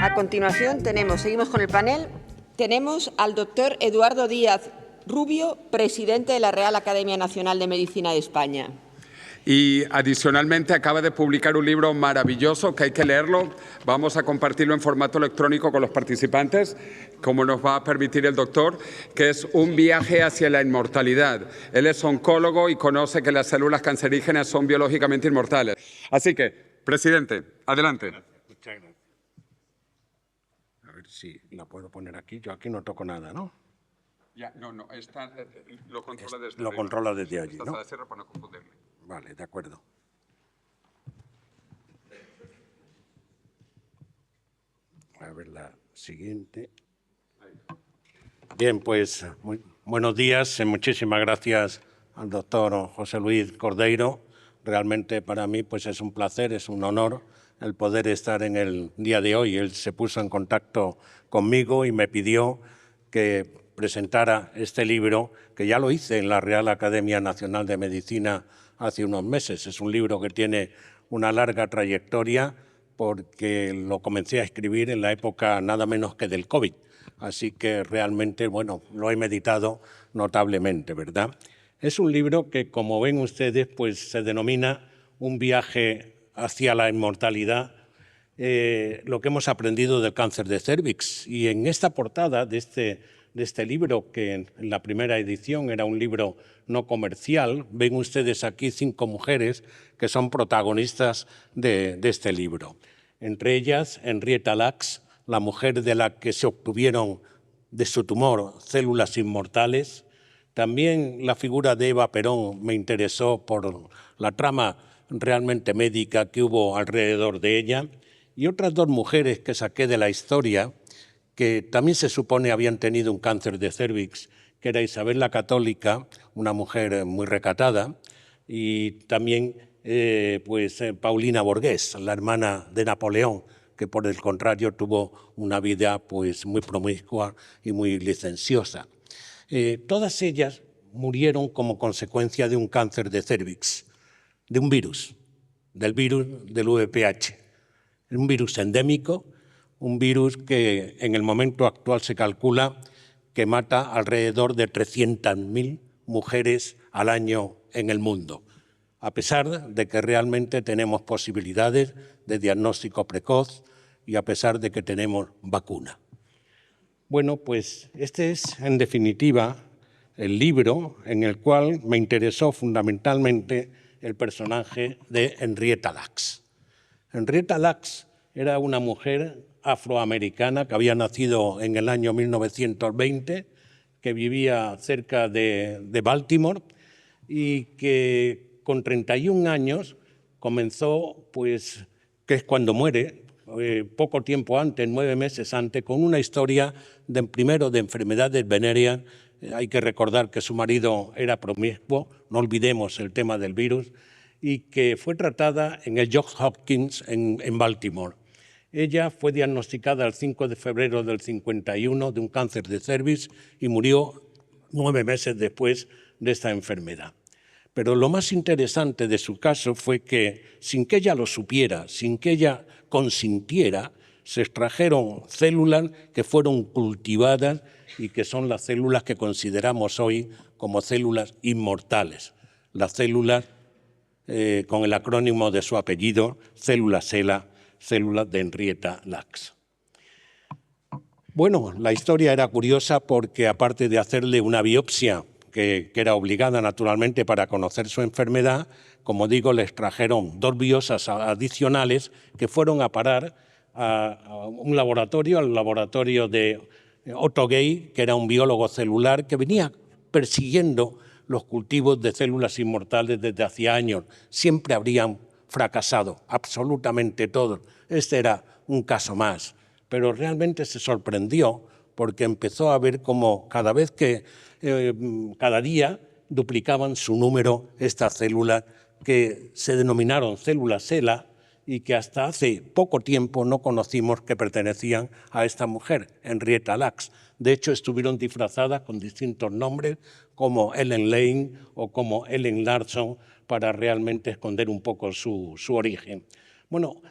A continuación seguimos con el panel. Tenemos al doctor Eduardo Díaz Rubio, presidente de la Real Academia Nacional de Medicina de España. Y adicionalmente acaba de publicar un libro maravilloso que hay que leerlo. Vamos a compartirlo en formato electrónico con los participantes, como nos va a permitir el doctor, que es Un viaje hacia la inmortalidad. Él es oncólogo y conoce que las células cancerígenas son biológicamente inmortales. Así que, presidente, adelante. Muchas gracias. A ver si la puedo poner aquí. Yo aquí no toco nada, ¿no? Ya, no, lo controla desde Lo controla desde allí, ¿no? Para no confundirme. Vale, de acuerdo. A ver la siguiente. Bien, pues buenos días. Muchísimas gracias al doctor José Luis Cordeiro. Realmente para mí pues es un placer, es un honor el poder estar en el día de hoy. Él se puso en contacto conmigo y me pidió que presentara este libro, que ya lo hice en la Real Academia Nacional de Medicina hace unos meses. Es un libro que tiene una larga trayectoria porque lo comencé a escribir en la época nada menos que del COVID. Así que realmente, bueno, lo he meditado notablemente, ¿verdad? Es un libro que, como ven ustedes, pues se denomina Un viaje hacia la inmortalidad, lo que hemos aprendido del cáncer de cérvix. Y en esta portada de este libro, que en la primera edición era un libro no comercial, ven ustedes aquí 5 mujeres que son protagonistas de este libro. Entre ellas, Henrietta Lacks, la mujer de la que se obtuvieron de su tumor células inmortales. También la figura de Eva Perón me interesó por la trama realmente médica que hubo alrededor de ella. Y otras 2 mujeres que saqué de la historia, que también se supone habían tenido un cáncer de cérvix, que era Isabel la Católica, una mujer muy recatada, y también Paulina Borghés, la hermana de Napoleón, que por el contrario tuvo una vida pues muy promiscua y muy licenciosa. Todas ellas murieron como consecuencia de un cáncer de cérvix, de un virus, del virus del VPH. Un virus endémico, un virus que en el momento actual se calcula que mata alrededor de 300.000 mujeres al año en el mundo, a pesar de que realmente tenemos posibilidades de diagnóstico precoz y a pesar de que tenemos vacuna. Bueno, pues este es, en definitiva, el libro en el cual me interesó fundamentalmente el personaje de Henrietta Lacks. Henrietta Lacks era una mujer afroamericana que había nacido en el año 1920, que vivía cerca de Baltimore y que con 31 años comenzó, pues, que es cuando muere, poco tiempo antes, 9 meses antes, con una historia primero de enfermedades venéreas. Hay que recordar que su marido era promiscuo, no olvidemos el tema del virus, y que fue tratada en el Johns Hopkins en Baltimore. Ella fue diagnosticada el 5 de febrero del 51 de un cáncer de cérvix y murió 9 meses después de esta enfermedad. Pero lo más interesante de su caso fue que, sin que ella lo supiera, sin que ella consintiera, se extrajeron células que fueron cultivadas y que son las células que consideramos hoy como células inmortales. Las células, con el acrónimo de su apellido, células SELA, células de Henrietta Lacks. Bueno, la historia era curiosa porque, aparte de hacerle una biopsia, que era obligada naturalmente para conocer su enfermedad, como digo, le extrajeron 2 biopsias adicionales que fueron a parar a un laboratorio, al laboratorio de Otto Gay, que era un biólogo celular que venía persiguiendo los cultivos de células inmortales desde hacía años. Siempre habrían fracasado, absolutamente todos. Este era un caso más, pero realmente se sorprendió porque empezó a ver como cada vez que, cada día, duplicaban su número estas células que se denominaron células ELA y que hasta hace poco tiempo no conocimos que pertenecían a esta mujer, Henrietta Lacks. De hecho, estuvieron disfrazadas con distintos nombres, como Ellen Lane o como Ellen Larson, para realmente esconder un poco su origen. Bueno,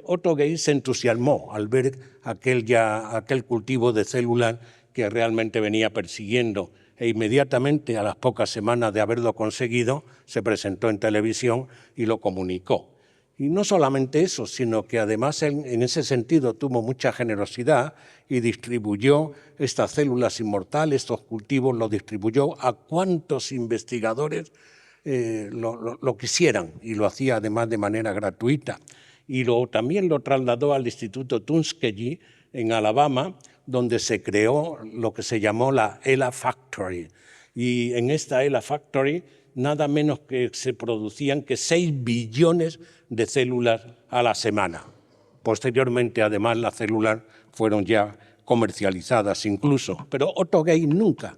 Otto Gay se entusiasmó al ver aquel cultivo de células que realmente venía persiguiendo, e inmediatamente, a las pocas semanas de haberlo conseguido, se presentó en televisión y lo comunicó. Y no solamente eso, sino que además en ese sentido tuvo mucha generosidad y distribuyó estas células inmortales, estos cultivos, los distribuyó a cuantos investigadores lo quisieran, y lo hacía además de manera gratuita. Y también lo trasladó al Instituto Tuskegee en Alabama, donde se creó lo que se llamó la ELA Factory. Y en esta ELA Factory nada menos que se producían que 6 billones de células a la semana. Posteriormente, además, las células fueron ya comercializadas incluso. Pero Otto Gay nunca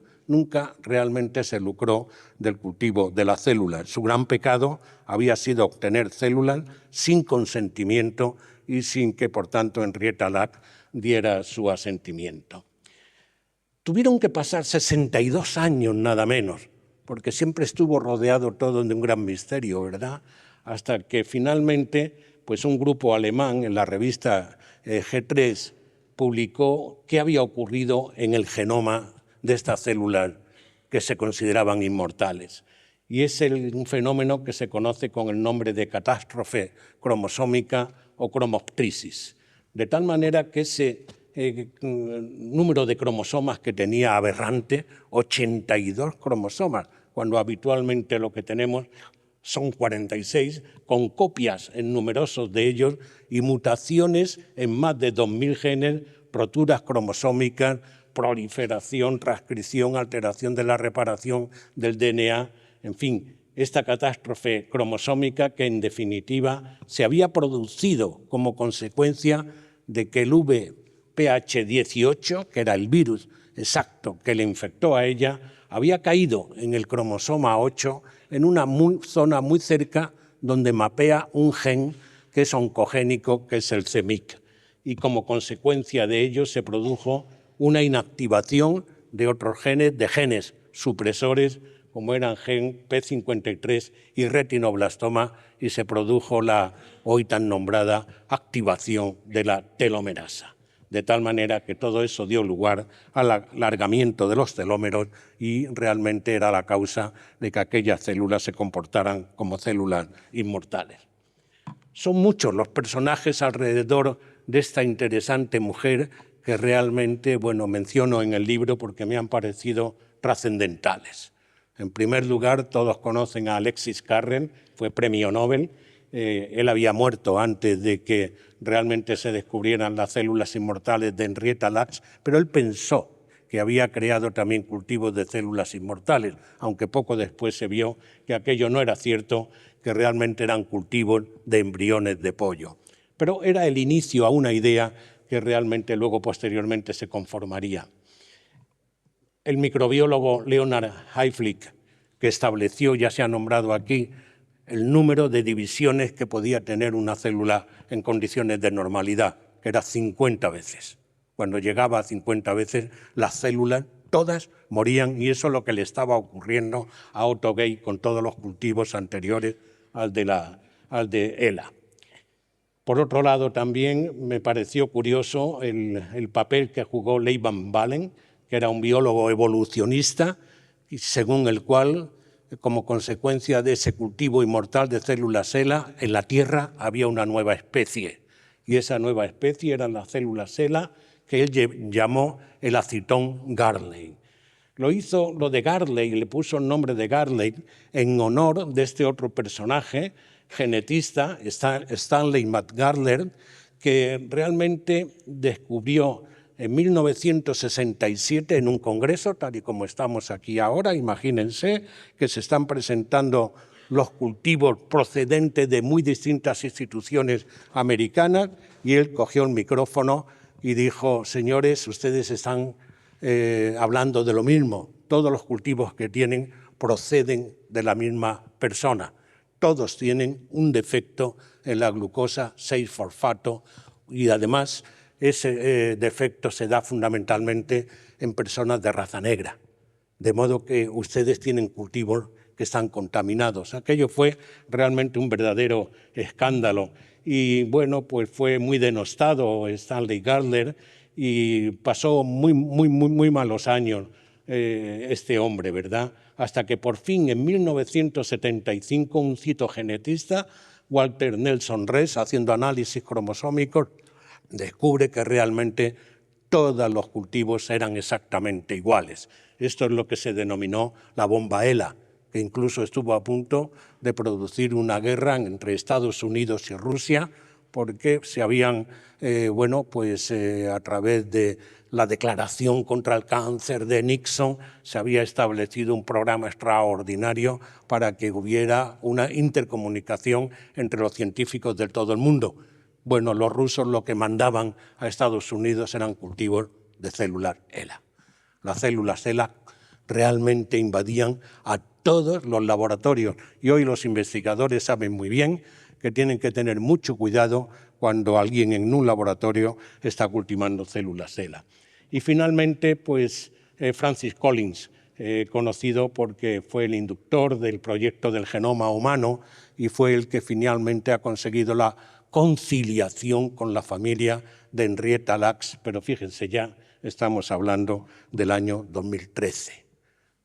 realmente se lucró del cultivo de las células. Su gran pecado había sido obtener células sin consentimiento y sin que, por tanto, Henrietta Lacks diera su asentimiento. Tuvieron que pasar 62 años nada menos, porque siempre estuvo rodeado todo de un gran misterio, ¿verdad? Hasta que finalmente, pues un grupo alemán en la revista G3 publicó qué había ocurrido en el genoma de estas células que se consideraban inmortales. Y es un fenómeno que se conoce con el nombre de catástrofe cromosómica o cromoptrisis. De tal manera que ese número de cromosomas que tenía aberrante, 82 cromosomas, cuando habitualmente lo que tenemos son 46, con copias en numerosos de ellos y mutaciones en más de 2.000 genes, roturas cromosómicas, proliferación, transcripción, alteración de la reparación del DNA, en fin, esta catástrofe cromosómica que en definitiva se había producido como consecuencia de que el VPH18, que era el virus exacto que le infectó a ella, había caído en el cromosoma 8 en una zona muy cerca donde mapea un gen que es oncogénico, que es el CEMIC. Y como consecuencia de ello se produjo una inactivación de otros genes, de genes supresores, como eran gen P53 y retinoblastoma, y se produjo la hoy tan nombrada activación de la telomerasa. De tal manera que todo eso dio lugar al alargamiento de los telómeros y realmente era la causa de que aquellas células se comportaran como células inmortales. Son muchos los personajes alrededor de esta interesante mujer que realmente, menciono en el libro porque me han parecido trascendentales. En primer lugar, todos conocen a Alexis Carrel, fue premio Nobel. Él había muerto antes de que realmente se descubrieran las células inmortales de Henrietta Lacks, pero él pensó que había creado también cultivos de células inmortales, aunque poco después se vio que aquello no era cierto, que realmente eran cultivos de embriones de pollo. Pero era el inicio a una idea que realmente luego posteriormente se conformaría. El microbiólogo Leonard Hayflick, que estableció, ya se ha nombrado aquí, el número de divisiones que podía tener una célula en condiciones de normalidad, que era 50 veces. Cuando llegaba a 50 veces, las células todas morían, y eso es lo que le estaba ocurriendo a Otto Gay con todos los cultivos anteriores al de ELA. Por otro lado, también me pareció curioso el papel que jugó Leigh Van Valen, que era un biólogo evolucionista, y según el cual, como consecuencia de ese cultivo inmortal de células ELA, en la Tierra había una nueva especie. Y esa nueva especie eran las células ELA, que él llamó el acitón Garley. Lo de Garley, le puso el nombre de Garley en honor de este otro personaje, genetista, Stanley McGartler, que realmente descubrió en 1967 en un congreso, tal y como estamos aquí ahora, imagínense que se están presentando los cultivos procedentes de muy distintas instituciones americanas, y él cogió el micrófono y dijo: señores, ustedes están hablando de lo mismo, todos los cultivos que tienen proceden de la misma persona, todos tienen un defecto en la glucosa 6-fosfato y además ese defecto se da fundamentalmente en personas de raza negra, de modo que ustedes tienen cultivos que están contaminados. Aquello fue realmente un verdadero escándalo y bueno, pues fue muy denostado Stanley Gardner y pasó muy malos años este hombre, ¿verdad? Hasta que por fin en 1975 un citogenetista, Walter Nelson Rees, haciendo análisis cromosómicos, descubre que realmente todos los cultivos eran exactamente iguales. Esto es lo que se denominó la bomba ELA, que incluso estuvo a punto de producir una guerra entre Estados Unidos y Rusia, porque se habían, a través de la declaración contra el cáncer de Nixon, se había establecido un programa extraordinario para que hubiera una intercomunicación entre los científicos de todo el mundo. Bueno, los rusos lo que mandaban a Estados Unidos eran cultivos de células ELA. Las células ELA realmente invadían a todos los laboratorios y hoy los investigadores saben muy bien que tienen que tener mucho cuidado cuando alguien en un laboratorio está cultivando células ELA. Y finalmente, pues Francis Collins, conocido porque fue el inductor del proyecto del genoma humano y fue el que finalmente ha conseguido la conciliación con la familia de Henrietta Lacks, pero fíjense, ya estamos hablando del año 2013.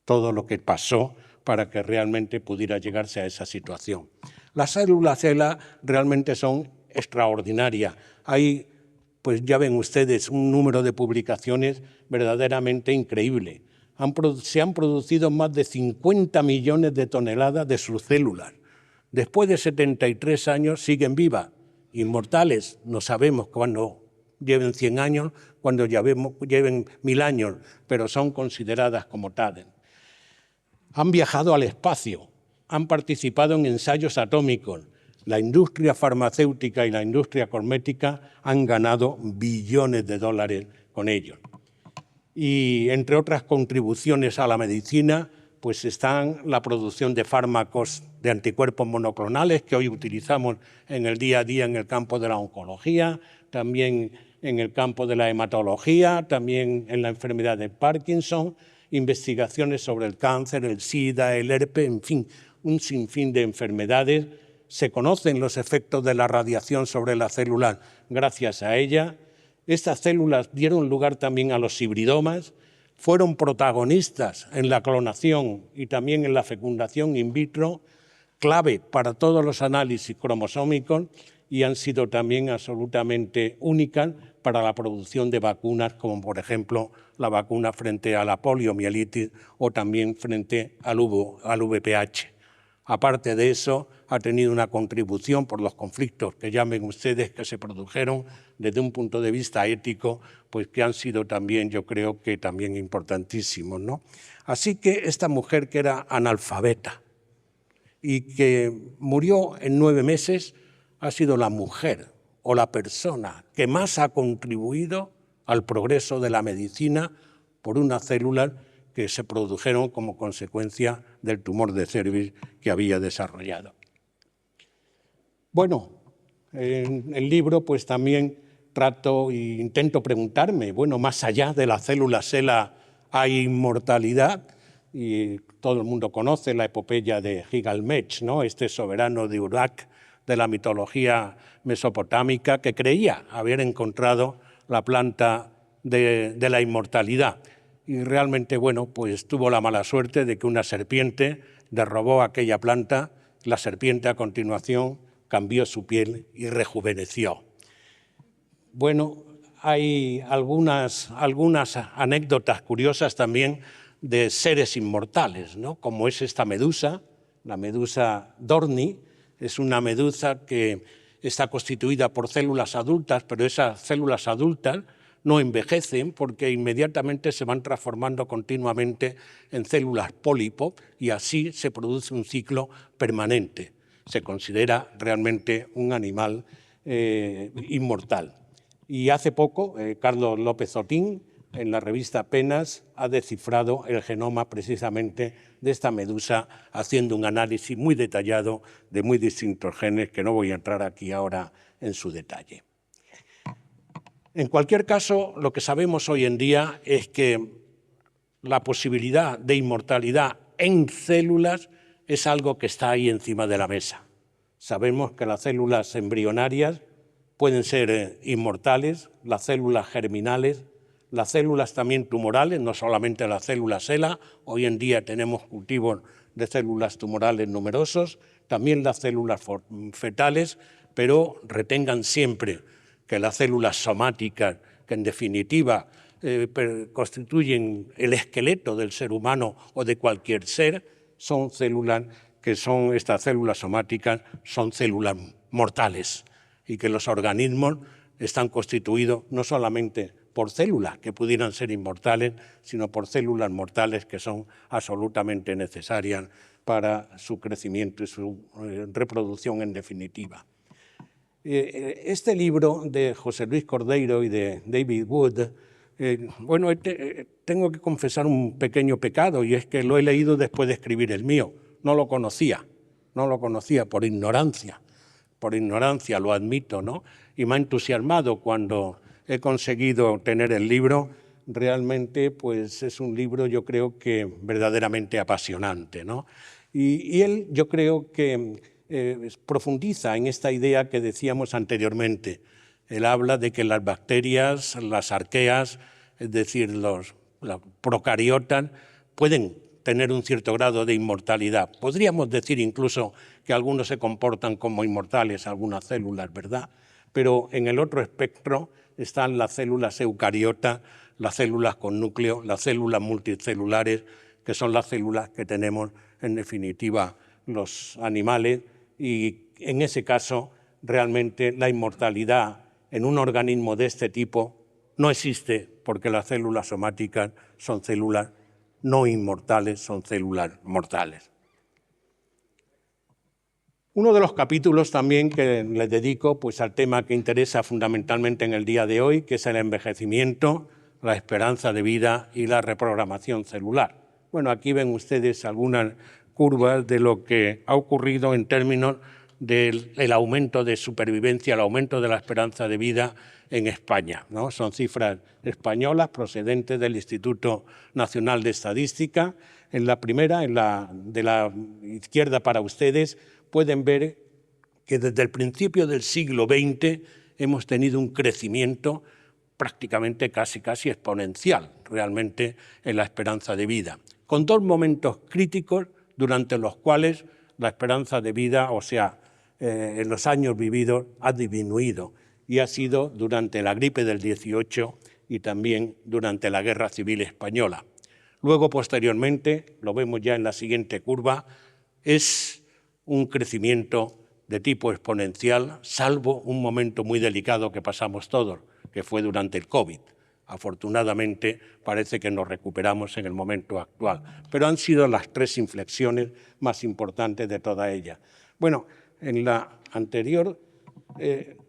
Todo lo que pasó para que realmente pudiera llegarse a esa situación. Las células ELA realmente son extraordinarias. Hay, pues ya ven ustedes, un número de publicaciones verdaderamente increíble. Se han producido más de 50 millones de toneladas de sus células. Después de 73 años siguen vivas, inmortales. No sabemos cuándo lleven 100 años, cuando lleven 1000 años, pero son consideradas como tales. Han viajado al espacio, han participado en ensayos atómicos. La industria farmacéutica y la industria cosmética han ganado billones de dólares con ellos. Y entre otras contribuciones a la medicina, pues están la producción de fármacos de anticuerpos monoclonales que hoy utilizamos en el día a día en el campo de la oncología, también en el campo de la hematología, también en la enfermedad de Parkinson, investigaciones sobre el cáncer, el SIDA, el herpes, en fin, un sinfín de enfermedades. Se conocen los efectos de la radiación sobre las células gracias a ella. Estas células dieron lugar también a los hibridomas, fueron protagonistas en la clonación y también en la fecundación in vitro, clave para todos los análisis cromosómicos y han sido también absolutamente únicas para la producción de vacunas, como por ejemplo la vacuna frente a la poliomielitis o también frente al VPH. Aparte de eso, ha tenido una contribución por los conflictos que llamen ustedes que se produjeron desde un punto de vista ético, pues que han sido también, yo creo que también importantísimos, ¿no? Así que esta mujer que era analfabeta y que murió en 9 meses, ha sido la mujer o la persona que más ha contribuido al progreso de la medicina por unas células que se produjeron como consecuencia del tumor de cervix que había desarrollado. Bueno, en el libro pues también trato e intento preguntarme, bueno, más allá de las células ELA hay inmortalidad y todo el mundo conoce la epopeya de Gilgamesh, ¿no? Este soberano de Urak de la mitología mesopotámica que creía haber encontrado la planta de la inmortalidad. Y realmente, bueno, pues tuvo la mala suerte de que una serpiente derrobó aquella planta. La serpiente a continuación cambió su piel y rejuveneció. Bueno, hay algunas anécdotas curiosas también de seres inmortales, ¿no? Como es esta medusa, la medusa Dorni. Es una medusa que está constituida por células adultas, pero esas células adultas no envejecen porque inmediatamente se van transformando continuamente en células pólipo y así se produce un ciclo permanente. Se considera realmente un animal inmortal. Y hace poco, Carlos López Otín, en la revista Penas, ha descifrado el genoma precisamente de esta medusa, haciendo un análisis muy detallado de muy distintos genes, que no voy a entrar aquí ahora en su detalle. En cualquier caso, lo que sabemos hoy en día es que la posibilidad de inmortalidad en células es algo que está ahí encima de la mesa. Sabemos que las células embrionarias pueden ser inmortales, las células germinales, las células también tumorales, no solamente las células HeLa. Hoy en día tenemos cultivos de células tumorales numerosos, también las células fetales, pero retengan siempre que las células somáticas, que en definitiva constituyen el esqueleto del ser humano o de cualquier ser, son células que son, estas células somáticas, son células mortales, y que los organismos están constituidos no solamente por células que pudieran ser inmortales, sino por células mortales que son absolutamente necesarias para su crecimiento y su reproducción en definitiva. Este libro de José Luis Cordeiro y de David Wood, bueno, tengo que confesar un pequeño pecado, y es que lo he leído después de escribir el mío. No lo conocía por ignorancia, lo admito, ¿no? Y me ha entusiasmado cuando he conseguido tener el libro. Realmente, pues es un libro, yo creo que verdaderamente apasionante, ¿no? Y él, yo creo que profundiza en esta idea que decíamos anteriormente. Él habla de que las bacterias, las arqueas, es decir, las procariotas, pueden tener un cierto grado de inmortalidad. Podríamos decir incluso que algunos se comportan como inmortales, algunas células, ¿verdad? Pero en el otro espectro están las células eucariotas, las células con núcleo, las células multicelulares, que son las células que tenemos, en definitiva, los animales, y en ese caso, realmente la inmortalidad en un organismo de este tipo no existe, porque las células somáticas son células no inmortales, son células mortales. Uno de los capítulos también que le dedico pues, al tema que interesa fundamentalmente en el día de hoy, que es el envejecimiento, la esperanza de vida y la reprogramación celular. Bueno, aquí ven ustedes algunas curvas de lo que ha ocurrido en términos del aumento de supervivencia, el aumento de la esperanza de vida en España, ¿no? Son cifras españolas procedentes del Instituto Nacional de Estadística. En la primera, de la izquierda para ustedes, pueden ver que desde el principio del siglo XX hemos tenido un crecimiento prácticamente casi exponencial, realmente, en la esperanza de vida, con dos momentos críticos durante los cuales la esperanza de vida, o sea, en los años vividos, ha disminuido, y ha sido durante la gripe del 18 y también durante la Guerra Civil Española. Luego, posteriormente, lo vemos ya en la siguiente curva, es un crecimiento de tipo exponencial, salvo un momento muy delicado que pasamos todos, que fue durante el COVID. Afortunadamente, parece que nos recuperamos en el momento actual, pero han sido las tres inflexiones más importantes de toda ella. Bueno, en la anterior,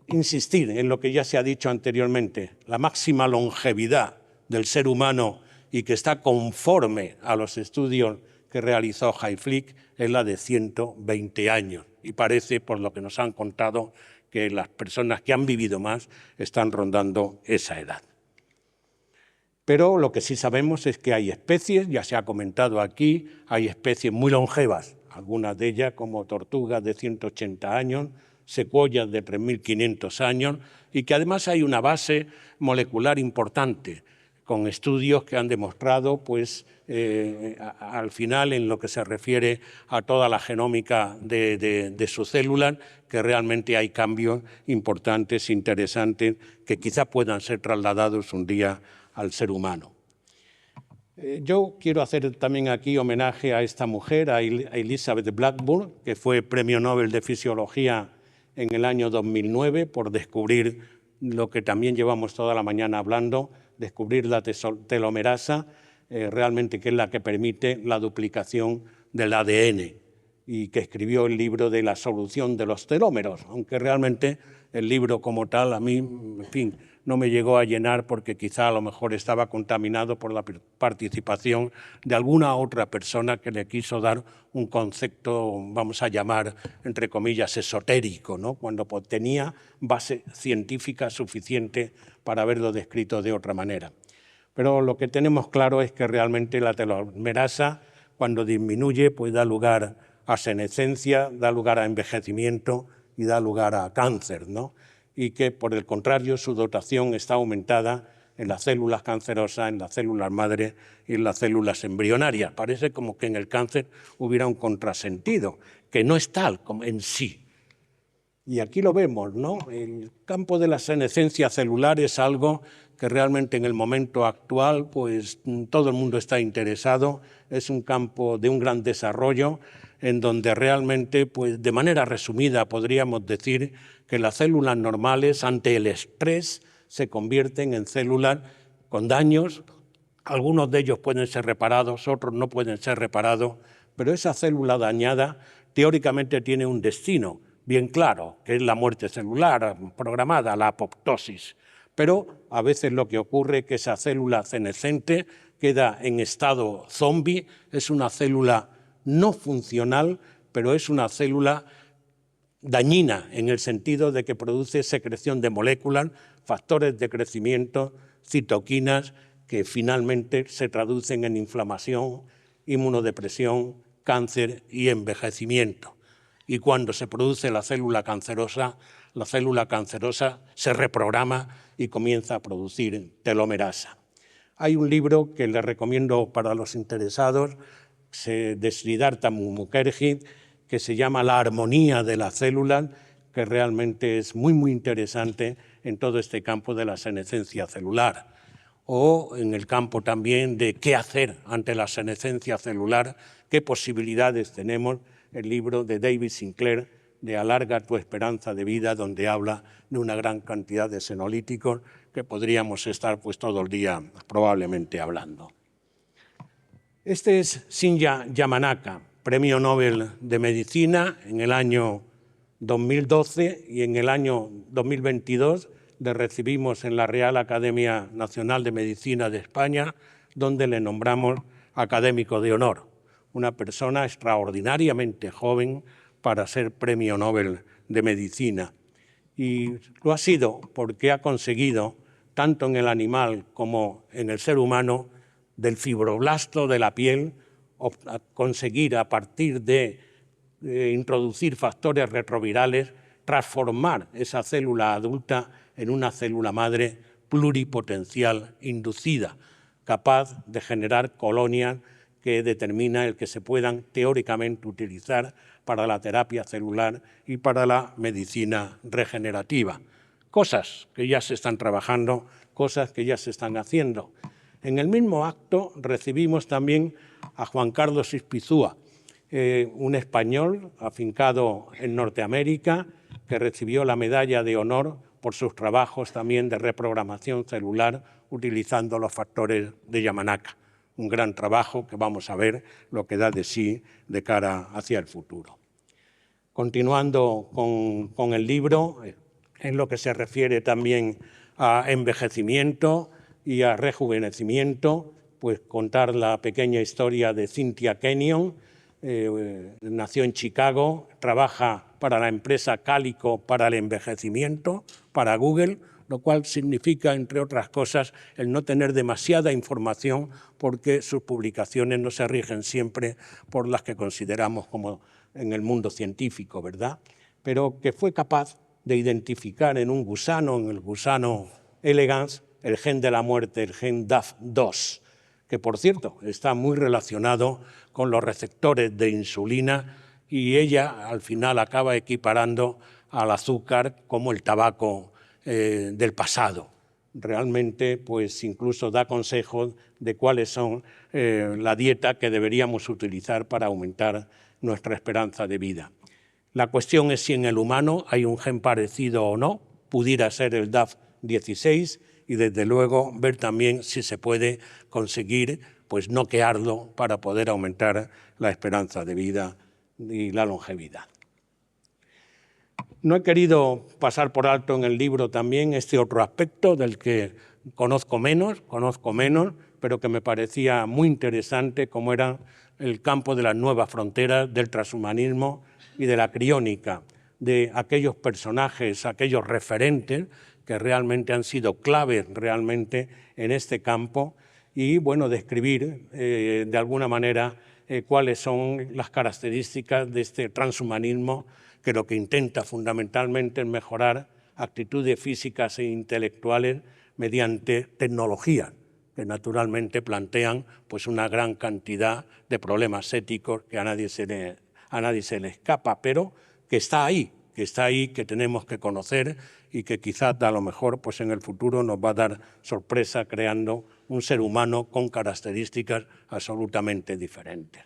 insistir en lo que ya se ha dicho anteriormente, la máxima longevidad del ser humano y que está conforme a los estudios que realizó Hayflick es la de 120 años. Y parece, por lo que nos han contado, que las personas que han vivido más están rondando esa edad. Pero lo que sí sabemos es que hay especies, ya se ha comentado aquí, hay especies muy longevas, algunas de ellas como tortugas de 180 años, secuoyas de 3.500 años, y que además hay una base molecular importante, con estudios que han demostrado, pues, al final, en lo que se refiere a toda la genómica de sus células, que realmente hay cambios importantes, interesantes, que quizá puedan ser trasladados un día al ser humano. Yo quiero hacer también aquí homenaje a esta mujer, a Elizabeth Blackburn, que fue Premio Nobel de Fisiología en el año 2009 por descubrir lo que también llevamos toda la mañana hablando, descubrir la telomerasa, realmente que es la que permite la duplicación del ADN, y que escribió el libro de la solución de los telómeros, aunque realmente el libro como tal a mí, en fin, no me llegó a llenar porque quizá a lo mejor estaba contaminado por la participación de alguna otra persona que le quiso dar un concepto, vamos a llamar, entre comillas, esotérico, ¿no? Cuando tenía base científica suficiente para haberlo descrito de otra manera. Pero lo que tenemos claro es que realmente la telomerasa, cuando disminuye, pues da lugar a senescencia, da lugar a envejecimiento y da lugar a cáncer, ¿no? Y que, por el contrario, su dotación está aumentada en las células cancerosas, en las células madre y en las células embrionarias. Parece como que en el cáncer hubiera un contrasentido, que no es tal como en sí. Y aquí lo vemos, ¿no? El campo de la senescencia celular es algo que realmente en el momento actual pues todo el mundo está interesado, es un campo de un gran desarrollo en donde realmente, pues de manera resumida, podríamos decir que las células normales ante el estrés se convierten en células con daños, algunos de ellos pueden ser reparados, otros no pueden ser reparados, pero esa célula dañada teóricamente tiene un destino bien claro, que es la muerte celular programada, la apoptosis. Pero a veces lo que ocurre es que esa célula senescente queda en estado zombie, es una célula no funcional, pero es una célula dañina en el sentido de que produce secreción de moléculas, factores de crecimiento, citoquinas, que finalmente se traducen en inflamación, inmunodepresión, cáncer y envejecimiento. Y cuando se produce la célula cancerosa se reprograma y comienza a producir telomerasa. Hay un libro que les recomiendo para los interesados, de Siddhartha Mukherjee, que se llama La armonía de las células, que realmente es muy, muy interesante en todo este campo de la senescencia celular. O en el campo también de qué hacer ante la senescencia celular, qué posibilidades tenemos, el libro de David Sinclair, de Alarga tu esperanza de vida, donde habla de una gran cantidad de senolíticos que podríamos estar pues todo el día probablemente hablando. Este es Shinya Yamanaka, Premio Nobel de Medicina en el año 2012 y en el año 2022 le recibimos en la Real Academia Nacional de Medicina de España, donde le nombramos académico de honor, una persona extraordinariamente joven para ser Premio Nobel de Medicina. Y lo ha sido porque ha conseguido, tanto en el animal como en el ser humano, del fibroblasto de la piel, conseguir a partir de introducir factores retrovirales, transformar esa célula adulta en una célula madre pluripotencial inducida, capaz de generar colonias que determina el que se puedan teóricamente utilizar para la terapia celular y para la medicina regenerativa. Cosas que ya se están trabajando, cosas que ya se están haciendo. En el mismo acto recibimos también a Juan Carlos Ispizúa, un español afincado en Norteamérica que recibió la medalla de honor por sus trabajos también de reprogramación celular utilizando los factores de Yamanaka. Un gran trabajo que vamos a ver lo que da de sí de cara hacia el futuro. Continuando con el libro, en lo que se refiere también a envejecimiento y a rejuvenecimiento, pues contar la pequeña historia de Cynthia Kenyon. Nació en Chicago, trabaja para la empresa Calico para el envejecimiento, para Google, lo cual significa, entre otras cosas, el no tener demasiada información porque sus publicaciones no se rigen siempre por las que consideramos como en el mundo científico, ¿verdad? Pero que fue capaz de identificar en un gusano, en el gusano elegans, el gen de la muerte, el gen DAF2, que por cierto está muy relacionado con los receptores de insulina y ella al final acaba equiparando al azúcar como el tabaco del pasado. Realmente, pues incluso da consejos de cuáles son la dieta que deberíamos utilizar para aumentar nuestra esperanza de vida. La cuestión es si en el humano hay un gen parecido o no, pudiera ser el DAF16 y desde luego ver también si se puede conseguir pues noquearlo para poder aumentar la esperanza de vida y la longevidad. No he querido pasar por alto en el libro también este otro aspecto del que conozco menos, pero que me parecía muy interesante, como era el campo de las nuevas fronteras, del transhumanismo y de la criónica, de aquellos personajes, aquellos referentes que realmente han sido claves realmente en este campo y, bueno, describir de alguna manera cuáles son las características de este transhumanismo que lo que intenta fundamentalmente es mejorar actitudes físicas e intelectuales mediante tecnologías que naturalmente plantean pues, una gran cantidad de problemas éticos que a nadie se le escapa, pero que está ahí, que tenemos que conocer y que quizás a lo mejor pues, en el futuro nos va a dar sorpresa creando un ser humano con características absolutamente diferentes.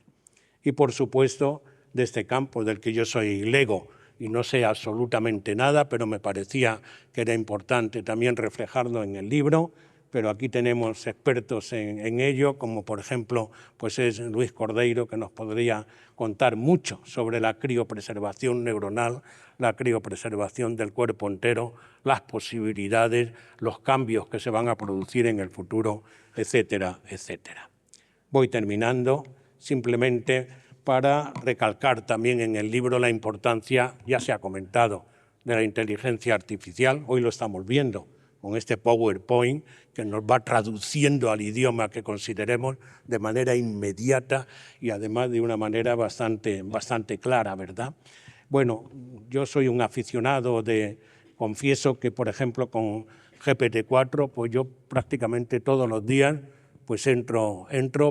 Y por supuesto, de este campo del que yo soy lego y no sé absolutamente nada, pero me parecía que era importante también reflejarlo en el libro, pero aquí tenemos expertos en ello, como por ejemplo pues es Luis Cordeiro, que nos podría contar mucho sobre la criopreservación neuronal, la criopreservación del cuerpo entero, las posibilidades, los cambios que se van a producir en el futuro, etcétera, etcétera. Voy terminando simplemente para recalcar también en el libro la importancia, ya se ha comentado, de la inteligencia artificial. Hoy lo estamos viendo con este PowerPoint que nos va traduciendo al idioma que consideremos de manera inmediata y además de una manera bastante clara, ¿verdad? Bueno, yo soy un aficionado confieso que, por ejemplo, con GPT-4, pues yo prácticamente todos los días pues entro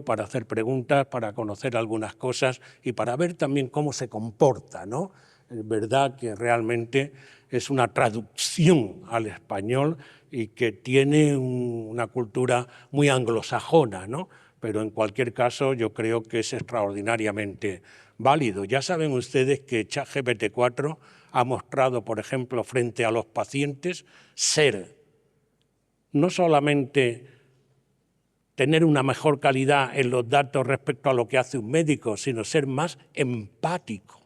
para hacer preguntas, para conocer algunas cosas y para ver también cómo se comporta, ¿no? Es verdad que realmente es una traducción al español y que tiene una cultura muy anglosajona, ¿no? Pero en cualquier caso yo creo que es extraordinariamente válido. Ya saben ustedes que ChatGPT-4 ha mostrado, por ejemplo, frente a los pacientes, ser no solamente tener una mejor calidad en los datos respecto a lo que hace un médico, sino ser más empático,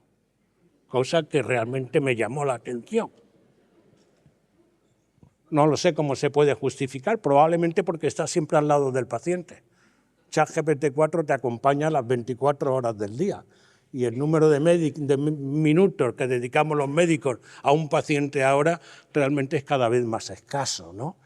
cosa que realmente me llamó la atención. No lo sé cómo se puede justificar, probablemente porque está siempre al lado del paciente. ChatGPT-4 te acompaña las 24 horas del día y el número de minutos que dedicamos los médicos a un paciente ahora realmente es cada vez más escaso, ¿no?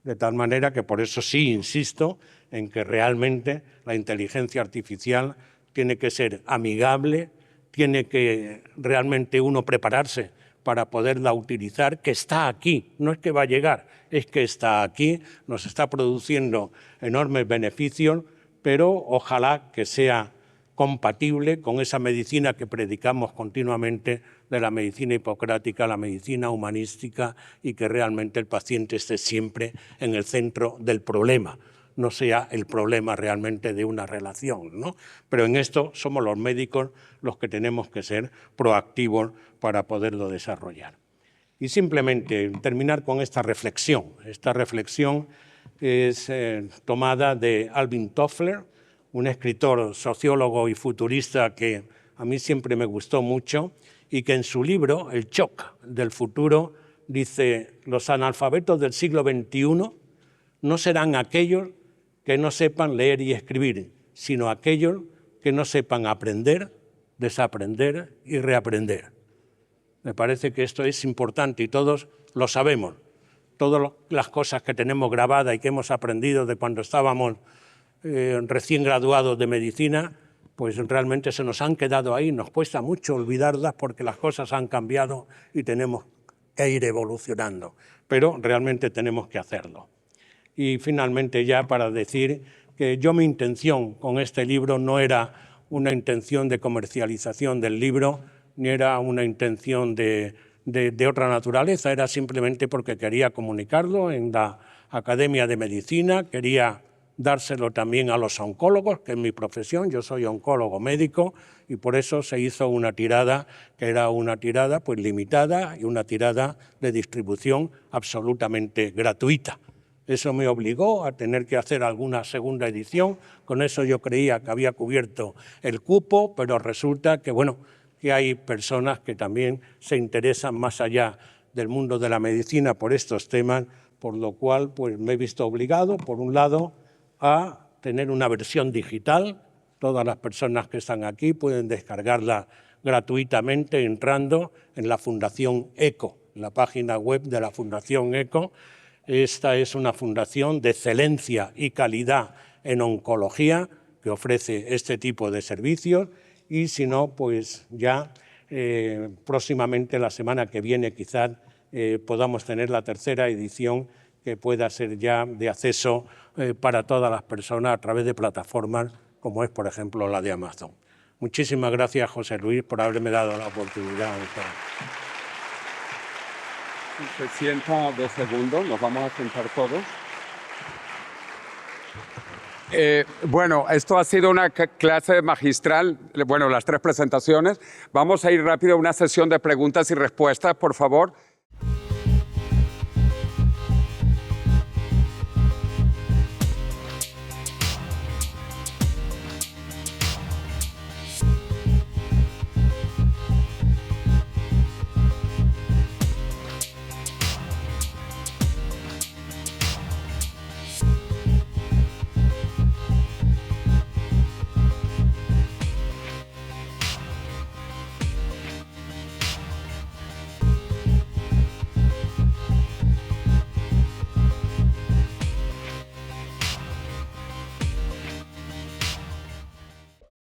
De tal manera que por eso sí insisto en que realmente la inteligencia artificial tiene que ser amigable, tiene que realmente uno prepararse para poderla utilizar, que está aquí, no es que va a llegar, es que está aquí, nos está produciendo enormes beneficios, pero ojalá que sea compatible con esa medicina que predicamos continuamente de la medicina hipocrática, la medicina humanística y que realmente el paciente esté siempre en el centro del problema, no sea el problema realmente de una relación, ¿no? Pero en esto somos los médicos los que tenemos que ser proactivos para poderlo desarrollar. Y simplemente terminar con esta reflexión. Esta reflexión es tomada de Alvin Toffler, un escritor, sociólogo y futurista que a mí siempre me gustó mucho y que en su libro, El shock del futuro, dice: los analfabetos del siglo XXI no serán aquellos que no sepan leer y escribir, sino aquellos que no sepan aprender, desaprender y reaprender. Me parece que esto es importante y todos lo sabemos. Todas las cosas que tenemos grabadas y que hemos aprendido de cuando estábamos recién graduados de medicina, pues realmente se nos han quedado ahí. Nos cuesta mucho olvidarlas porque las cosas han cambiado y tenemos que ir evolucionando. Pero realmente tenemos que hacerlo. Y finalmente ya para decir que mi intención con este libro no era una intención de comercialización del libro, ni era una intención de otra naturaleza, era simplemente porque quería comunicarlo en la Academia de Medicina, quería dárselo también a los oncólogos, que es mi profesión, yo soy oncólogo médico, y por eso se hizo una tirada que era una tirada pues limitada y una tirada de distribución absolutamente gratuita. Eso me obligó a tener que hacer alguna segunda edición. Con eso yo creía que había cubierto el cupo, pero resulta que, bueno, que hay personas que también se interesan más allá del mundo de la medicina por estos temas, por lo cual pues, me he visto obligado, por un lado, a tener una versión digital. Todas las personas que están aquí pueden descargarla gratuitamente entrando en la Fundación ECO, la página web de la Fundación ECO. Esta es una fundación de excelencia y calidad en oncología que ofrece este tipo de servicios y si no, pues ya próximamente, la semana que viene, quizás podamos tener la tercera edición que pueda ser ya de acceso para todas las personas a través de plataformas como es, por ejemplo, la de Amazon. Muchísimas gracias, José Luis, por haberme dado la oportunidad. Se sienta 2 segundos, nos vamos a sentar todos. Bueno, esto ha sido una clase magistral, bueno, las 3 presentaciones. Vamos a ir rápido a una sesión de preguntas y respuestas, por favor.